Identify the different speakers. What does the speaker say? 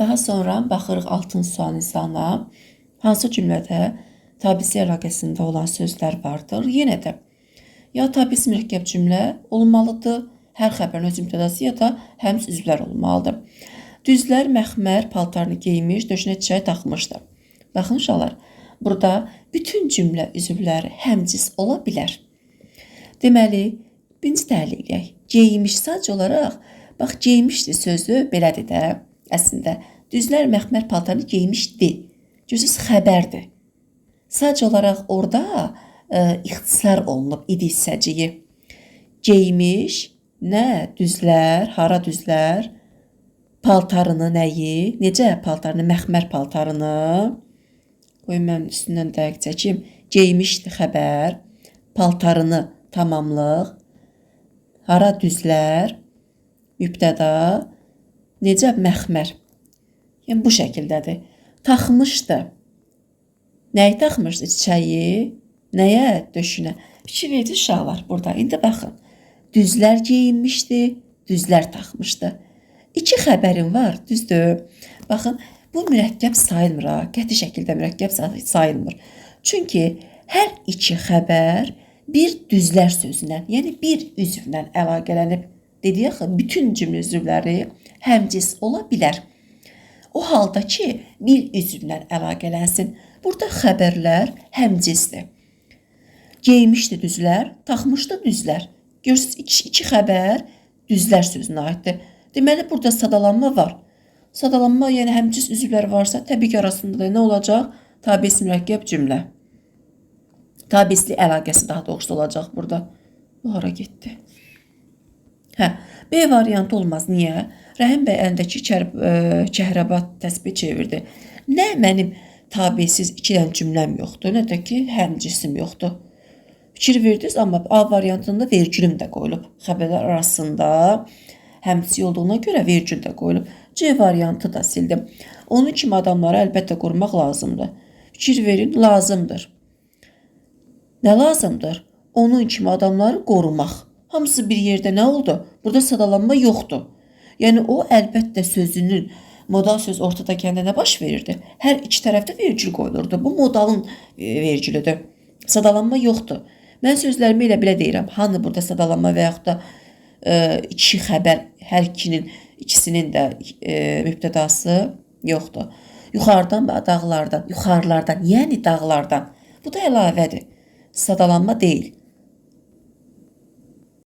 Speaker 1: Daha sonra baxırıq 6-cı sual insanla. Hansı cümlədə tabisi əlaqəsində olan sözlər vardır? Yenə də ya tabisi mürəkkəb cümlə olmalıdır, hər xəbərin öz mübtədası ya da həmz üzvlər olmalıdır. Düzlər məxmər paltarını geymiş, döşünə çiçək taxmışdı. Baxın uşaqlar, burada bütün cümlə üzvləri həmcis ola bilər. Deməli, birinci təhlil edək. Geymiş sadəcə olaraq, bax, geymişdi sözü belədir də, əslində. Düzlər məxmər paltarını geymişdi. Cüzüz xəbərdir. Sadəcə olaraq orada ixtisar olunub idi hissəciyi. Geymiş, nə? Düzlər, hara düzlər? Paltarını nəyi? Necə paltarını? Məxmər paltarını. Qoy mən üstündən dəqiq çəkim. Geymişdi xəbər. Paltarını tamamlıq. Hara düzlər? Mübtəda. Necə məxmər? Yəni bu şəkildədir. Taxmışdı. Nəyi taxmışdı? Çiçəyi. Nəyə? Döşünə. Fikir verdi uşaqlar burada. İndi baxın. Düzlər geyinmişdi, düzlər taxmışdı. İki xəbərim var, düzdür. Baxın, bu mürəkkəb sayılmır ha. Qəti şəkildə mürəkkəb sayılmır. Çünki hər iki xəbər bir düzlər sözündən, yəni bir üzvlə əlaqələnib. Dedik axı, bütün cümlə üzvləri həmcis ola bilər. O halda ki, bir üzvlə əlaqələnsin. Burada xəbərlər həmcisdir. Geymişdi düzlər, taxmışdı düzlər. Görürsünüz, iki xəbər düzlər sözünə aiddir. Deməli, burada sadalanma var. Sadalanma, yəni həmcis üzvlər varsa, təbii ki, arasında da nə olacaq? Tabisi mürəkkəb cümlə. Tabisli əlaqəsi daha doğrusu olacaq burada. Bu hara getdi? B variantı olmaz. Niyə? Rəhim bəy əlindəki kəhrabat təsbih çevirdi. Nə mənim tabisiz iki dənə cümləm yoxdur, nə də ki, həmcisim yoxdur. Fikir verdiniz, amma A variantında vergülüm də qoyulub. Xəbərlər arasında həmsi olduğuna görə vergül də qoyulub. C variantı da sildim. Onun kimi adamları əlbəttə qorumaq lazımdır. Fikir verin, lazımdır. Nə lazımdır? Onun kimi adamları qorumaq. Hamısı bir yerdə nə oldu? Burada sadalanma yoxdur. Yəni o əlbəttə sözünün modal söz ortada kəndə nə baş verirdi? Hər iki tərəfdə vergül qoyulurdu. Bu modalın vergülüdür. Sadalanma yoxdur. Mən sözlərimi elə belə deyirəm. Hanı burada sadalanma və yaxud da iki xəbər, hər ikisinin də mübtədası yoxdur. Yuxarıdan və dağlardan, yuxarılardan, yəni dağlardan. Bu da əlavədir. Sadalanma deyil.